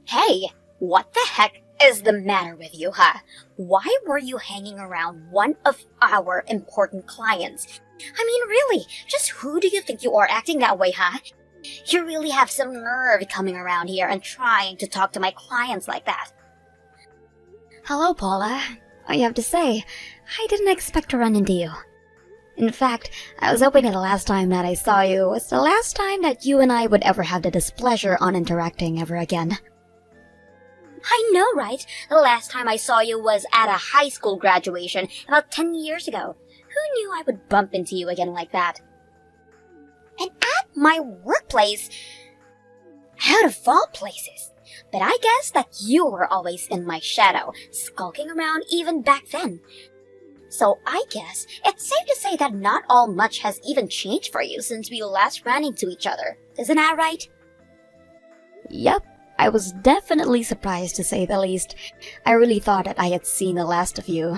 Hey, what the heck is the matter with you, huh? Why were you hanging around one of our important clients? I mean, really, just who do you think you are acting that way, huh? You really have some nerve coming around here and trying to talk to my clients like that. Hello, Paula. I have to say, I didn't expect to run into you. In fact, I was hoping that the last time that I saw you was the last time that you and I would ever have the displeasure on interacting ever again. I know, right? The last time I saw you was at a high school graduation about 10 years ago. Who knew I would bump into you again like that? And at my workplace, out of all places. But I guess that you were always in my shadow, skulking around even back then. So I guess it's safe to say that not all much has even changed for you since we last ran into each other. Isn't that right? Yep, I was definitely surprised to say the least. I really thought that I had seen the last of you.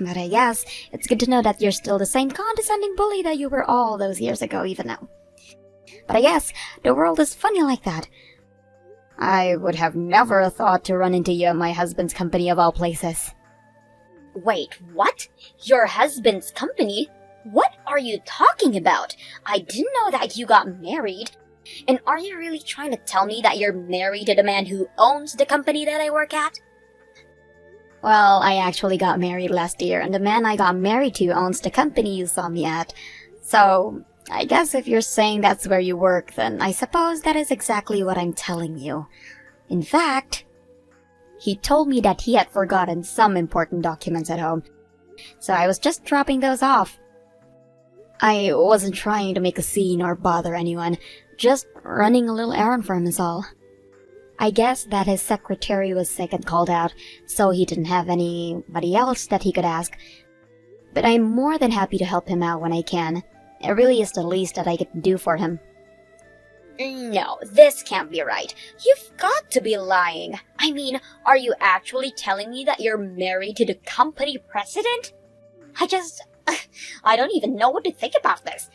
But I guess it's good to know that you're still the same condescending bully that you were all those years ago, even now. But I guess the world is funny like that. I would have never thought to run into you at my husband's company of all places. Wait, what? Your husband's company? What are you talking about? I didn't know that you got married. And are you really trying to tell me that you're married to the man who owns the company that I work at? Well, I actually got married last year, and the man I got married to owns the company you saw me at. So, I guess if you're saying that's where you work, then I suppose that is exactly what I'm telling you. In fact, he told me that he had forgotten some important documents at home, so I was just dropping those off. I wasn't trying to make a scene or bother anyone, just running a little errand for him is all. I guess that his secretary was sick and called out, so he didn't have anybody else that he could ask. But I'm more than happy to help him out when I can. It really is the least that I can do for him. No, this can't be right. You've got to be lying. I mean, are you actually telling me that you're married to the company president? I don't even know what to think about this.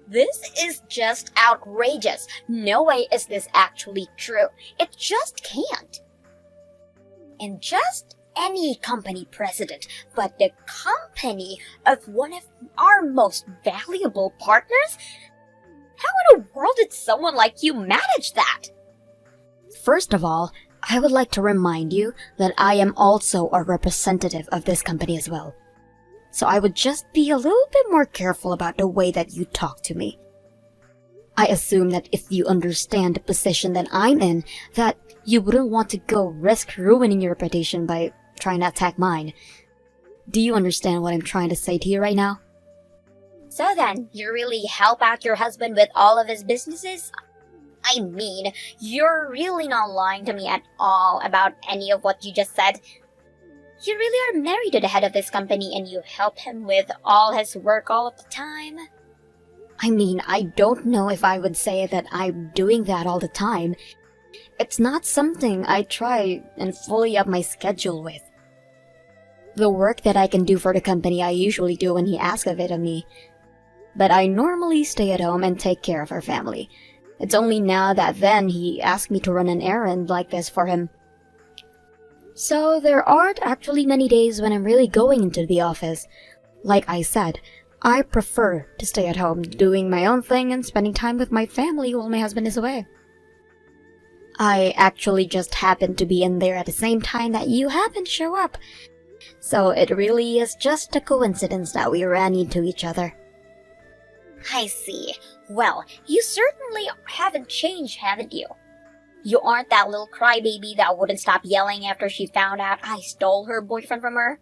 This is just outrageous. No way is this actually true. It just can't. And just any company president, but the company of one of our most valuable partners? How in the world did someone like you manage that? First of all, I would like to remind you that I am also a representative of this company as well. So I would just be a little bit more careful about the way that you talk to me. I assume that if you understand the position that I'm in, that you wouldn't want to go risk ruining your reputation by trying to attack mine. Do you understand what I'm trying to say to you right now? So then, you really help out your husband with all of his businesses? I mean, you're really not lying to me at all about any of what you just said. You really are married to the head of this company and you help him with all his work all of the time? I mean, I don't know if I would say that I'm doing that all the time. It's not something I try and fully up my schedule with. The work that I can do for the company I usually do when he asks of it of me. But I normally stay at home and take care of our family. It's only now that then he asked me to run an errand like this for him. So there aren't actually many days when I'm really going into the office. Like I said, I prefer to stay at home, doing my own thing and spending time with my family while my husband is away. I actually just happened to be in there at the same time that you happened to show up. So it really is just a coincidence that we ran into each other. I see. Well, you certainly haven't changed, haven't you? You aren't that little crybaby that wouldn't stop yelling after she found out I stole her boyfriend from her.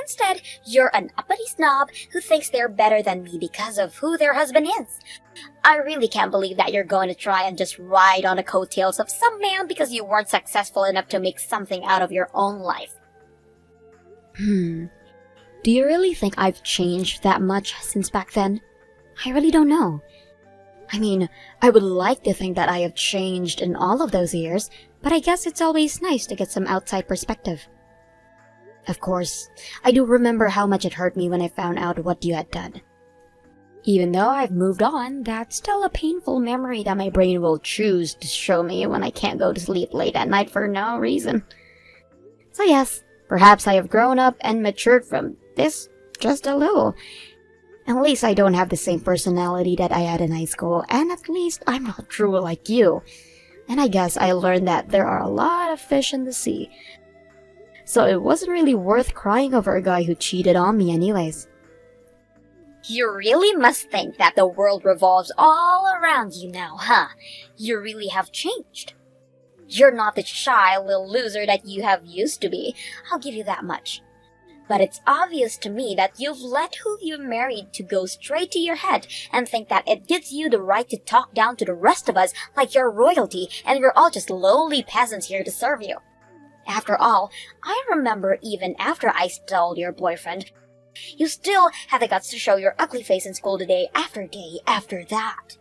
Instead, you're an uppity snob who thinks they're better than me because of who their husband is. I really can't believe that you're going to try and just ride on the coattails of some man because you weren't successful enough to make something out of your own life. Do you really think I've changed that much since back then? I really don't know. I mean, I would like to think that I have changed in all of those years, but I guess it's always nice to get some outside perspective. Of course, I do remember how much it hurt me when I found out what you had done. Even though I've moved on, that's still a painful memory that my brain will choose to show me when I can't go to sleep late at night for no reason. So yes, perhaps I have grown up and matured from this just a little. At least I don't have the same personality that I had in high school, and at least I'm not cruel like you. And I guess I learned that there are a lot of fish in the sea. So it wasn't really worth crying over a guy who cheated on me anyways. You really must think that the world revolves all around you now, huh? You really have changed. You're not the shy little loser that you have used to be, I'll give you that much. But it's obvious to me that you've let who you married to go straight to your head and think that it gives you the right to talk down to the rest of us like you're royalty and we're all just lowly peasants here to serve you. After all, I remember even after I stole your boyfriend, you still had the guts to show your ugly face in school day after that.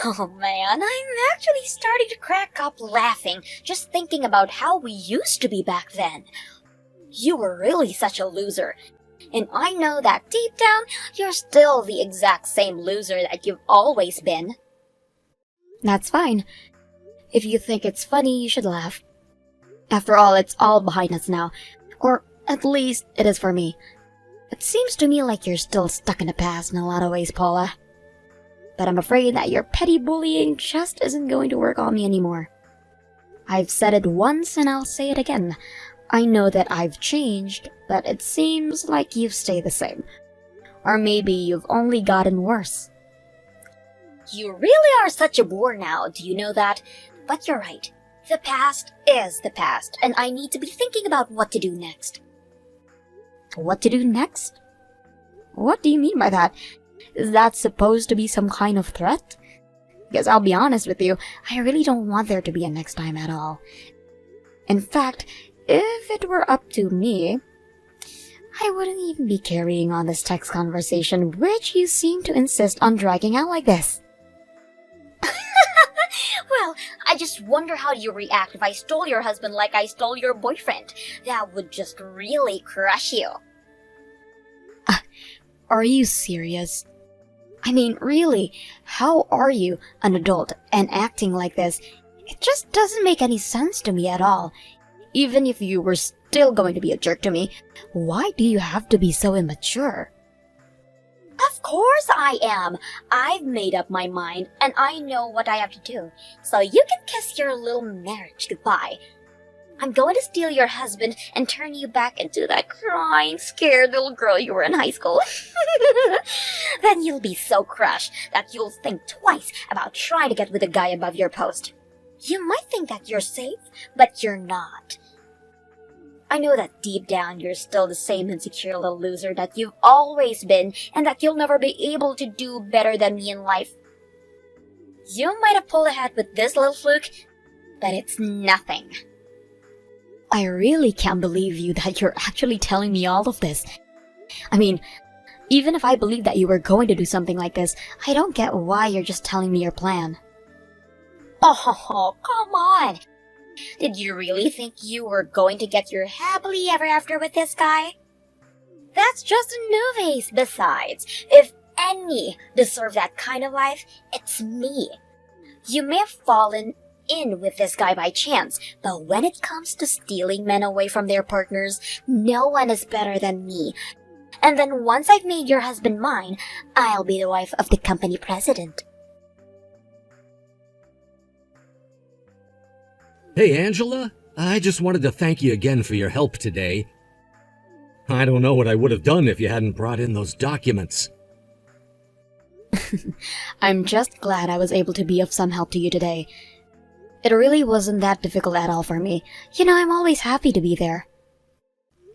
Oh man, I'm actually starting to crack up laughing just thinking about how we used to be back then. You were really such a loser. And I know that deep down, you're still the exact same loser that you've always been. That's fine. If you think it's funny, you should laugh. After all, it's all behind us now. Or at least it is for me. It seems to me like you're still stuck in the past in a lot of ways, Paula. But I'm afraid that your petty bullying just isn't going to work on me anymore. I've said it once and I'll say it again. I know that I've changed, but it seems like you've stayed the same. Or maybe you've only gotten worse. You really are such a bore now, do you know that? But you're right. The past is the past, and I need to be thinking about what to do next. What to do next? What do you mean by that? Is that supposed to be some kind of threat? Because I'll be honest with you, I really don't want there to be a next time at all. In fact, if it were up to me, I wouldn't even be carrying on this text conversation, which you seem to insist on dragging out like this. Well, I just wonder how you react if I stole your husband like I stole your boyfriend. That would just really crush you. Are you serious? I mean, really, how are you an adult and acting like this? It just doesn't make any sense to me at all. Even if you were still going to be a jerk to me, why do you have to be so immature? Of course I am. I've made up my mind, and I know what I have to do. So you can kiss your little marriage goodbye. I'm going to steal your husband and turn you back into that crying, scared little girl you were in high school. Then you'll be so crushed that you'll think twice about trying to get with the guy above your post. You might think that you're safe, but you're not. I know that deep down you're still the same insecure little loser that you've always been, and that you'll never be able to do better than me in life. You might have pulled ahead with this little fluke, but it's nothing. I really can't believe you that you're actually telling me all of this. I mean, even if I believe that you were going to do something like this, I don't get why you're just telling me your plan. Oh, come on! Did you really think you were going to get your happily ever after with this guy? That's just a novice. Besides, if any deserve that kind of life, it's me. You may have fallen in with this guy by chance, but when it comes to stealing men away from their partners, no one is better than me. And then once I've made your husband mine, I'll be the wife of the company president. Hey, Angela, I just wanted to thank you again for your help today. I don't know what I would have done if you hadn't brought in those documents. I'm just glad I was able to be of some help to you today. It really wasn't that difficult at all for me. You know, I'm always happy to be there.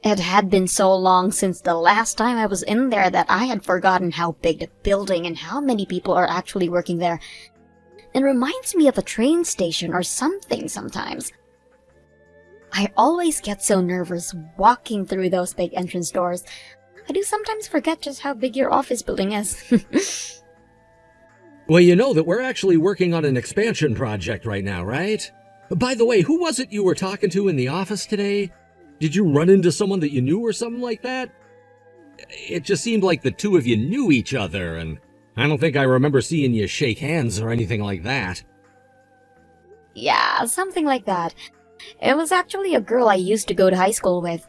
It had been so long since the last time I was in there that I had forgotten how big the building and how many people are actually working there. It reminds me of a train station or something sometimes. I always get so nervous walking through those big entrance doors. I do sometimes forget just how big your office building is. Well, you know that we're actually working on an expansion project right now, right? By the way, who was it you were talking to in the office today? Did you run into someone that you knew or something like that? It just seemed like the two of you knew each other, and I don't think I remember seeing you shake hands or anything like that. Yeah, something like that. It was actually a girl I used to go to high school with.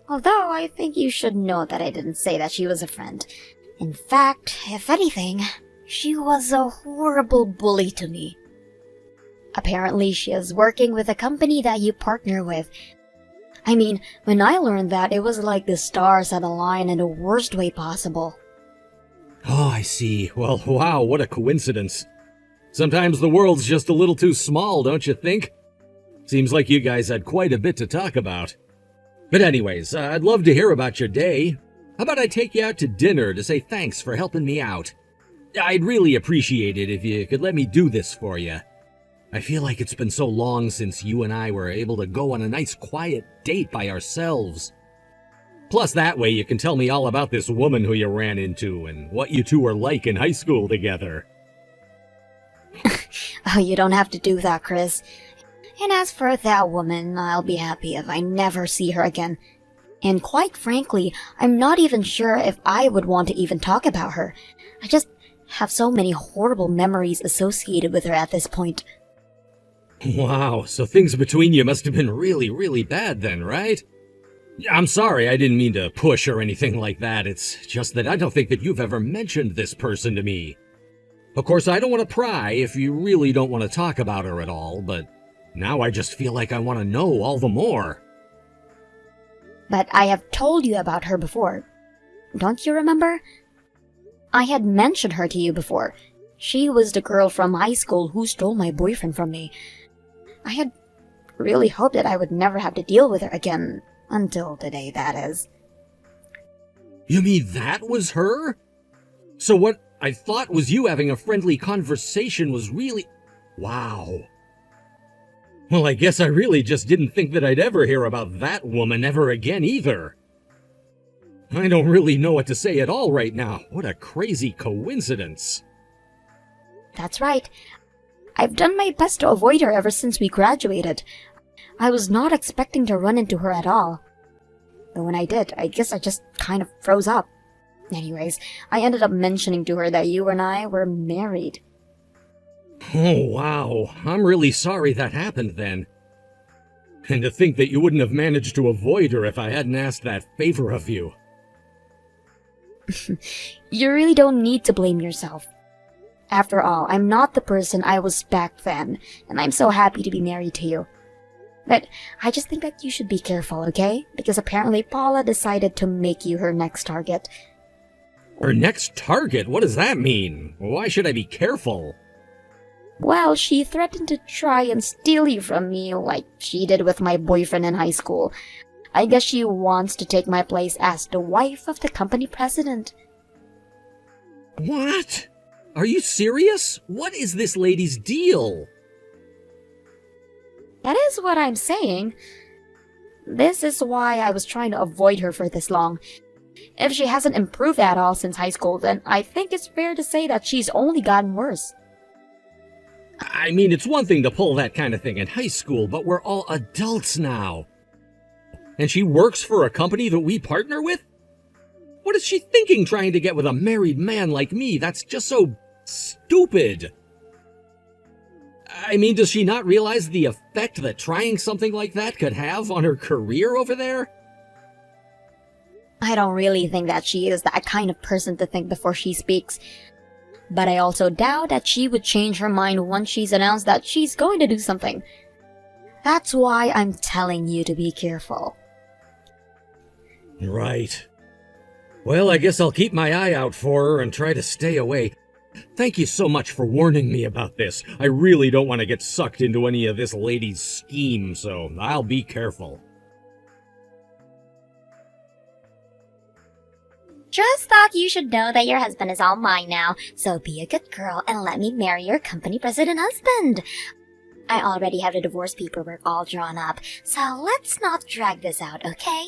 Although I think you should know that I didn't say that she was a friend. In fact, if anything, she was a horrible bully to me. Apparently, she is working with a company that you partner with. I mean, when I learned that, it was like the stars had aligned in the worst way possible. Oh, I see. Well, wow, what a coincidence. Sometimes the world's just a little too small, don't you think? Seems like you guys had quite a bit to talk about. But anyways, I'd love to hear about your day. How about I take you out to dinner to say thanks for helping me out? I'd really appreciate it if you could let me do this for you. I feel like it's been so long since you and I were able to go on a nice quiet date by ourselves. Plus that way you can tell me all about this woman who you ran into and what you two were like in high school together. Oh, you don't have to do that, Chris. And as for that woman, I'll be happy if I never see her again. And quite frankly, I'm not even sure if I would want to even talk about her. I just have so many horrible memories associated with her at this point. Wow, so things between you must have been really, really bad then, right? I'm sorry, I didn't mean to push or anything like that. It's just that I don't think that you've ever mentioned this person to me. Of course, I don't want to pry if you really don't want to talk about her at all, but now I just feel like I want to know all the more. But I have told you about her before. Don't you remember? I had mentioned her to you before. She was the girl from high school who stole my boyfriend from me. I had really hoped that I would never have to deal with her again. Until today, that is. You mean that was her? So what I thought was you having a friendly conversation was really... Wow. Well, I guess I really just didn't think that I'd ever hear about that woman ever again either. I don't really know what to say at all right now. What a crazy coincidence. That's right. I've done my best to avoid her ever since we graduated. I was not expecting to run into her at all. But when I did, I guess I just kind of froze up. Anyways, I ended up mentioning to her that you and I were married. Oh, wow. I'm really sorry that happened then. And to think that you wouldn't have managed to avoid her if I hadn't asked that favor of you. You really don't need to blame yourself. After all, I'm not the person I was back then, and I'm so happy to be married to you. But I just think that you should be careful, okay? Because apparently Paula decided to make you her next target. Her next target? What does that mean? Why should I be careful? Well, she threatened to try and steal you from me like she did with my boyfriend in high school. I guess she wants to take my place as the wife of the company president. What? Are you serious? What is this lady's deal? That is what I'm saying. This is why I was trying to avoid her for this long. If she hasn't improved at all since high school, then I think it's fair to say that she's only gotten worse. I mean, it's one thing to pull that kind of thing in high school, but we're all adults now. And she works for a company that we partner with? What is she thinking trying to get with a married man like me? That's just so stupid. I mean, does she not realize the effect that trying something like that could have on her career over there? I don't really think that she is that kind of person to think before she speaks. But I also doubt that she would change her mind once she's announced that she's going to do something. That's why I'm telling you to be careful. Right. Well, I guess I'll keep my eye out for her and try to stay away. Thank you so much for warning me about this. I really don't want to get sucked into any of this lady's scheme, so I'll be careful. Just thought you should know that your husband is all mine now, so be a good girl and let me marry your company president husband. I already have the divorce paperwork all drawn up, so let's not drag this out, okay?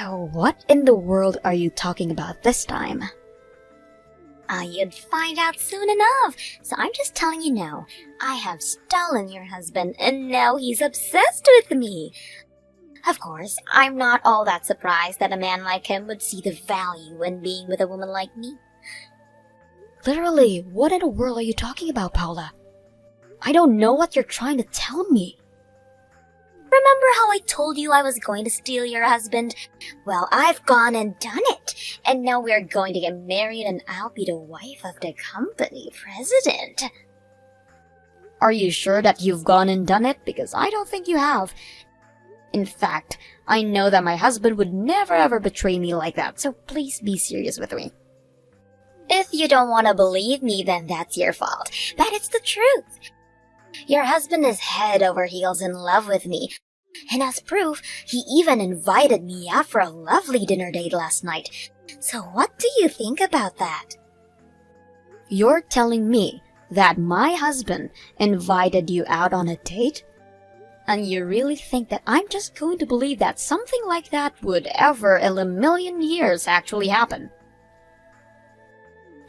What in the world are you talking about this time? You'd find out soon enough, so I'm just telling you now. I have stolen your husband, and now he's obsessed with me. Of course, I'm not all that surprised that a man like him would see the value in being with a woman like me. Literally, what in the world are you talking about, Paula? I don't know what you're trying to tell me. Remember how I told you I was going to steal your husband? Well, I've gone and done it. And now we're going to get married and I'll be the wife of the company president. Are you sure that you've gone and done it? Because I don't think you have. In fact, I know that my husband would never ever betray me like that, so please be serious with me. If you don't want to believe me, then that's your fault. But it's the truth. Your husband is head over heels in love with me. And as proof, he even invited me out for a lovely dinner date last night. So what do you think about that? You're telling me that my husband invited you out on a date? And you really think that I'm just going to believe that something like that would ever in a million years actually happen?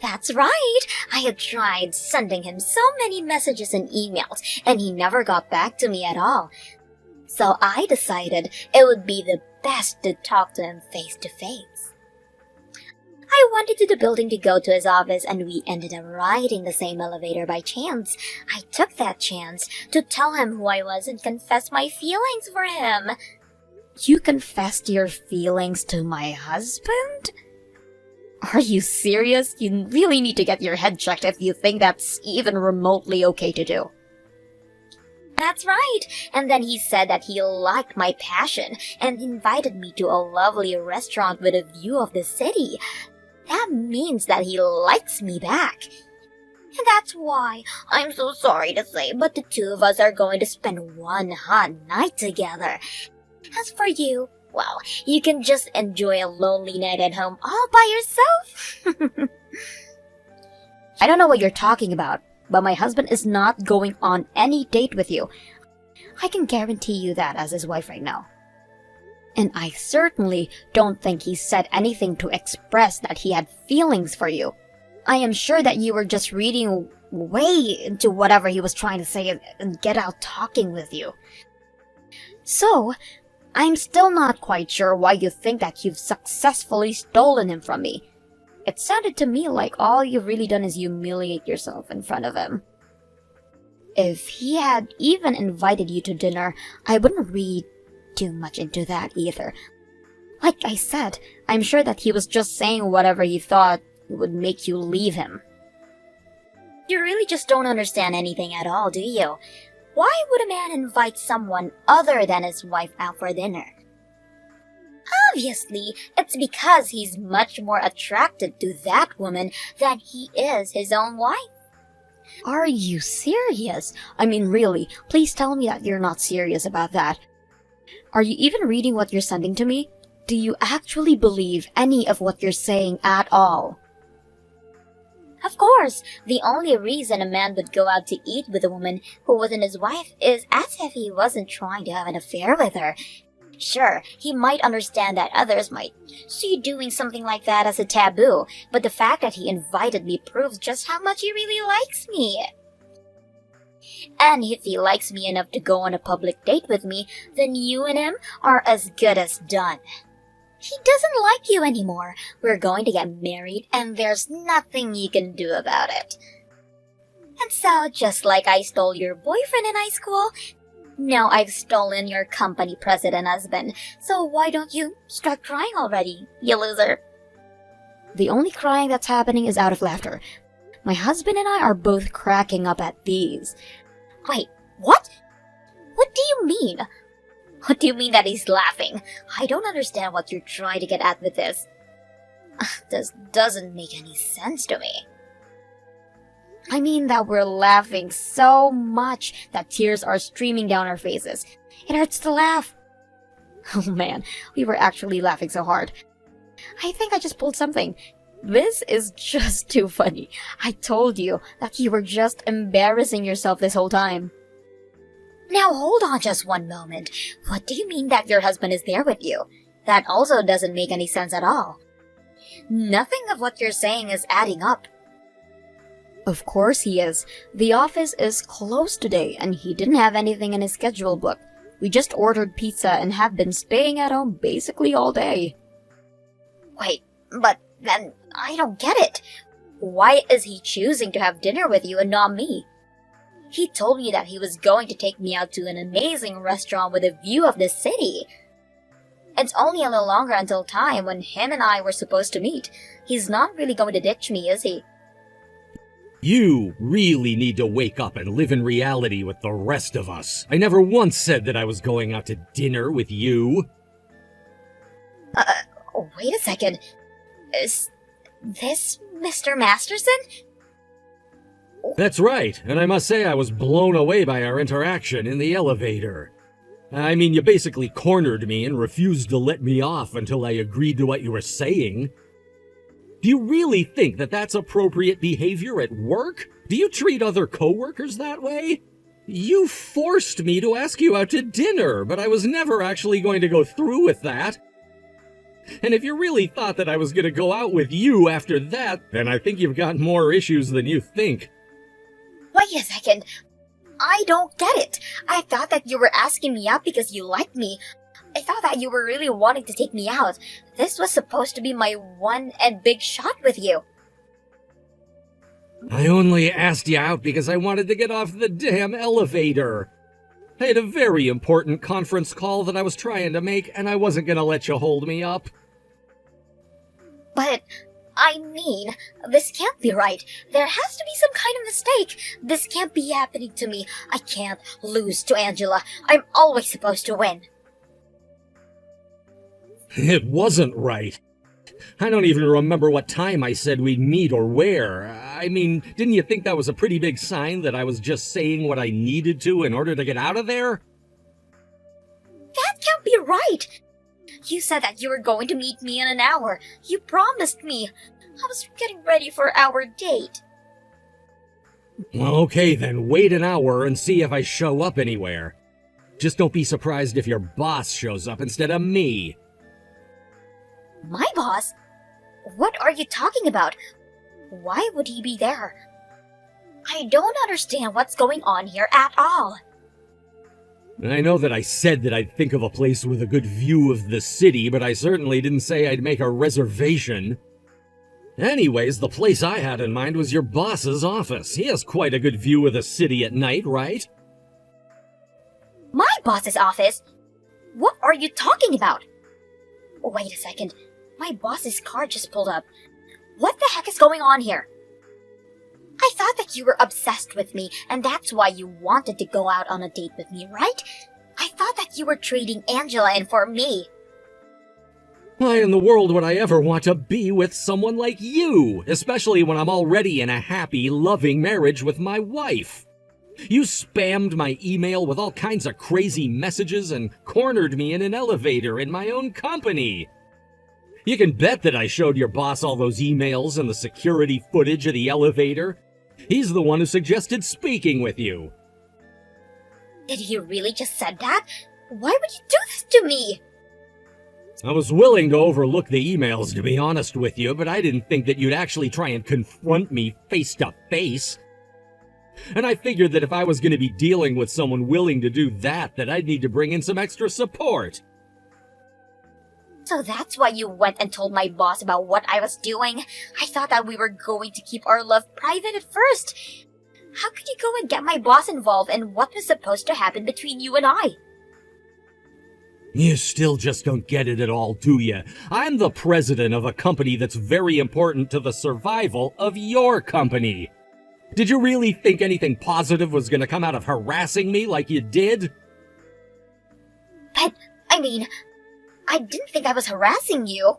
That's right! I had tried sending him so many messages and emails, and he never got back to me at all. So I decided it would be the best to talk to him face to face. I went into the building to go to his office, and we ended up riding the same elevator by chance. I took that chance to tell him who I was and confess my feelings for him. You confessed your feelings to my husband? Are you serious? You really need to get your head checked if you think that's even remotely okay to do. That's right. And then he said that he liked my passion and invited me to a lovely restaurant with a view of the city. That means that he likes me back. And that's why, I'm so sorry to say, but the two of us are going to spend one hot night together. As for you, well, you can just enjoy a lonely night at home all by yourself. I don't know what you're talking about, but my husband is not going on any date with you. I can guarantee you that as his wife right now. And I certainly don't think he said anything to express that he had feelings for you. I am sure that you were just reading way into whatever he was trying to say and get out talking with you. So, I'm still not quite sure why you think that you've successfully stolen him from me. It sounded to me like all you've really done is humiliate yourself in front of him. If he had even invited you to dinner, I wouldn't read too much into that either. Like I said, I'm sure that he was just saying whatever he thought would make you leave him. You really just don't understand anything at all, do you? Why would a man invite someone other than his wife out for dinner? Obviously, it's because he's much more attracted to that woman than he is his own wife. Are you serious? I mean, really, please tell me that you're not serious about that. Are you even reading what you're sending to me? Do you actually believe any of what you're saying at all? Of course, the only reason a man would go out to eat with a woman who wasn't his wife is as if he wasn't trying to have an affair with her. Sure, he might understand that others might see doing something like that as a taboo, but the fact that he invited me proves just how much he really likes me. And if he likes me enough to go on a public date with me, then you and him are as good as done. He doesn't like you anymore. We're going to get married, and there's nothing you can do about it. And so, just like I stole your boyfriend in high school, now I've stolen your company president husband. So why don't you start crying already, you loser? The only crying that's happening is out of laughter. My husband and I are both cracking up at these. Wait, what? What do you mean? What do you mean that he's laughing? I don't understand what you're trying to get at with this. This doesn't make any sense to me. I mean that we're laughing so much that tears are streaming down our faces. It hurts to laugh. Oh man, we were actually laughing so hard. I think I just pulled something. This is just too funny. I told you that you were just embarrassing yourself this whole time. Now hold on just one moment. What do you mean that your husband is there with you? That also doesn't make any sense at all. Nothing of what you're saying is adding up. Of course he is. The office is closed today and he didn't have anything in his schedule book. We just ordered pizza and have been staying at home basically all day. Wait, but then I don't get it. Why is he choosing to have dinner with you and not me? He told me that he was going to take me out to an amazing restaurant with a view of the city. It's only a little longer until time when him and I were supposed to meet. He's not really going to ditch me, is he? You really need to wake up and live in reality with the rest of us. I never once said that I was going out to dinner with you. Wait a second. Is this Mr. Masterson? That's right, and I must say I was blown away by our interaction in the elevator. I mean, you basically cornered me and refused to let me off until I agreed to what you were saying. Do you really think that that's appropriate behavior at work? Do you treat other coworkers that way? You forced me to ask you out to dinner, but I was never actually going to go through with that. And if you really thought that I was going to go out with you after that, then I think you've got more issues than you think. Wait a second. I don't get it. I thought that you were asking me out because you liked me. I thought that you were really wanting to take me out. This was supposed to be my one and big shot with you. I only asked you out because I wanted to get off the damn elevator. I had a very important conference call that I was trying to make, and I wasn't going to let you hold me up. But, I mean, this can't be right. There has to be some kind of mistake. This can't be happening to me. I can't lose to Angela. I'm always supposed to win. It wasn't right. I don't even remember what time I said we'd meet or where. I mean, didn't you think that was a pretty big sign that I was just saying what I needed to in order to get out of there? That can't be right. You said that you were going to meet me in an hour. You promised me. I was getting ready for our date. Well, okay then, wait an hour and see if I show up anywhere. Just don't be surprised if your boss shows up instead of me. My boss? What are you talking about? Why would he be there? I don't understand what's going on here at all. I know that I said that I'd think of a place with a good view of the city, but I certainly didn't say I'd make a reservation. Anyways, the place I had in mind was your boss's office. He has quite a good view of the city at night, right? My boss's office? What are you talking about? Wait a second. My boss's car just pulled up. What the heck is going on here? I thought that you were obsessed with me, and that's why you wanted to go out on a date with me, right? I thought that you were trading Angela in for me. Why in the world would I ever want to be with someone like you, especially when I'm already in a happy, loving marriage with my wife? You spammed my email with all kinds of crazy messages and cornered me in an elevator in my own company. You can bet that I showed your boss all those emails and the security footage of the elevator. He's the one who suggested speaking with you. Did he really just said that? Why would you do this to me? I was willing to overlook the emails, to be honest with you, but I didn't think that you'd actually try and confront me face to face. And I figured that if I was going to be dealing with someone willing to do that, I'd need to bring in some extra support. So that's why you went and told my boss about what I was doing? I thought that we were going to keep our love private at first. How could you go and get my boss involved in what was supposed to happen between you and I? You still just don't get it at all, do you? I'm the president of a company that's very important to the survival of your company. Did you really think anything positive was going to come out of harassing me like you did? But, I mean, I didn't think I was harassing you.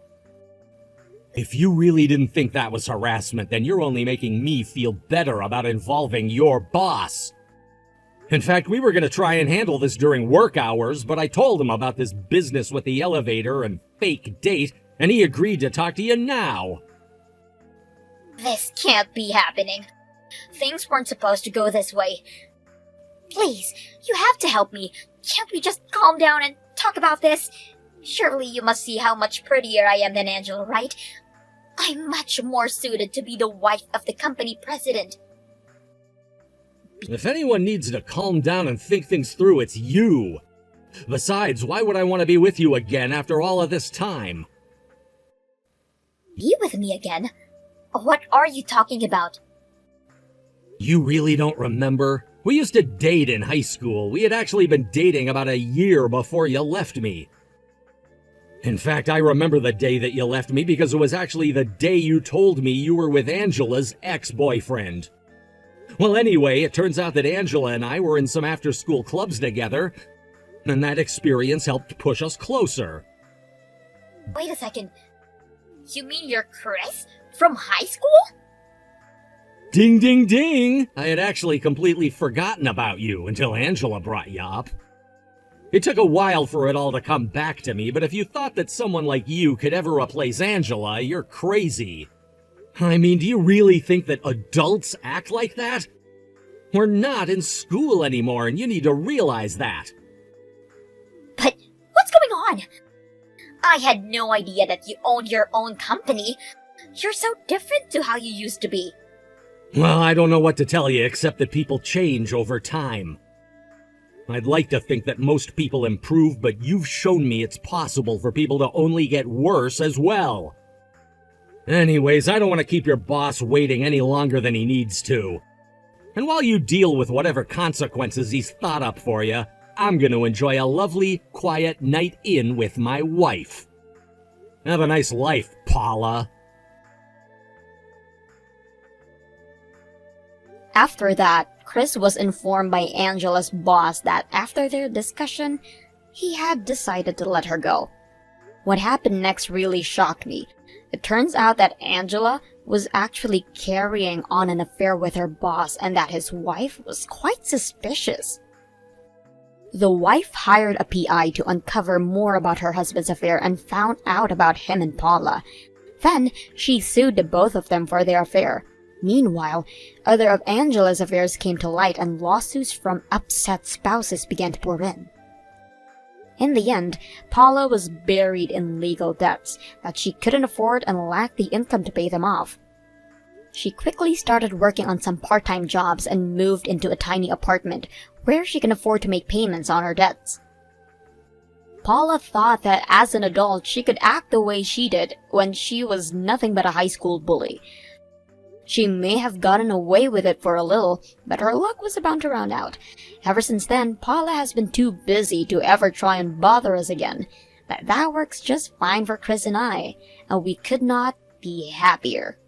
If you really didn't think that was harassment, then you're only making me feel better about involving your boss. In fact, we were going to try and handle this during work hours, but I told him about this business with the elevator and fake date, and he agreed to talk to you now. This can't be happening. Things weren't supposed to go this way. Please, you have to help me. Can't we just calm down and talk about this? Surely you must see how much prettier I am than Angela, right? I'm much more suited to be the wife of the company president. If anyone needs to calm down and think things through, it's you. Besides, why would I want to be with you again after all of this time? Be with me again? What are you talking about? You really don't remember? We used to date in high school. We had actually been dating about a year before you left me. In fact, I remember the day that you left me because it was actually the day you told me you were with Angela's ex-boyfriend. Well, anyway, it turns out that Angela and I were in some after-school clubs together, and that experience helped push us closer. Wait a second. You mean you're Chris? From high school? Ding, ding, ding! I had actually completely forgotten about you until Angela brought you up. It took a while for it all to come back to me, but if you thought that someone like you could ever replace Angela, you're crazy. I mean, do you really think that adults act like that? We're not in school anymore, and you need to realize that. But what's going on? I had no idea that you owned your own company. You're so different to how you used to be. Well, I don't know what to tell you except that people change over time. I'd like to think that most people improve, but you've shown me it's possible for people to only get worse as well. Anyways, I don't want to keep your boss waiting any longer than he needs to. And while you deal with whatever consequences he's thought up for you, I'm going to enjoy a lovely, quiet night in with my wife. Have a nice life, Paula. After that, Chris was informed by Angela's boss that after their discussion, he had decided to let her go. What happened next really shocked me. It turns out that Angela was actually carrying on an affair with her boss and that his wife was quite suspicious. The wife hired a PI to uncover more about her husband's affair and found out about him and Paula. Then, she sued the both of them for their affair. Meanwhile, other of Angela's affairs came to light and lawsuits from upset spouses began to pour in. In the end, Paula was buried in legal debts that she couldn't afford and lacked the income to pay them off. She quickly started working on some part-time jobs and moved into a tiny apartment where she can afford to make payments on her debts. Paula thought that as an adult she could act the way she did when she was nothing but a high school bully. She may have gotten away with it for a little, but her luck was about to run out. Ever since then, Paula has been too busy to ever try and bother us again. But that works just fine for Chris and I, and we could not be happier.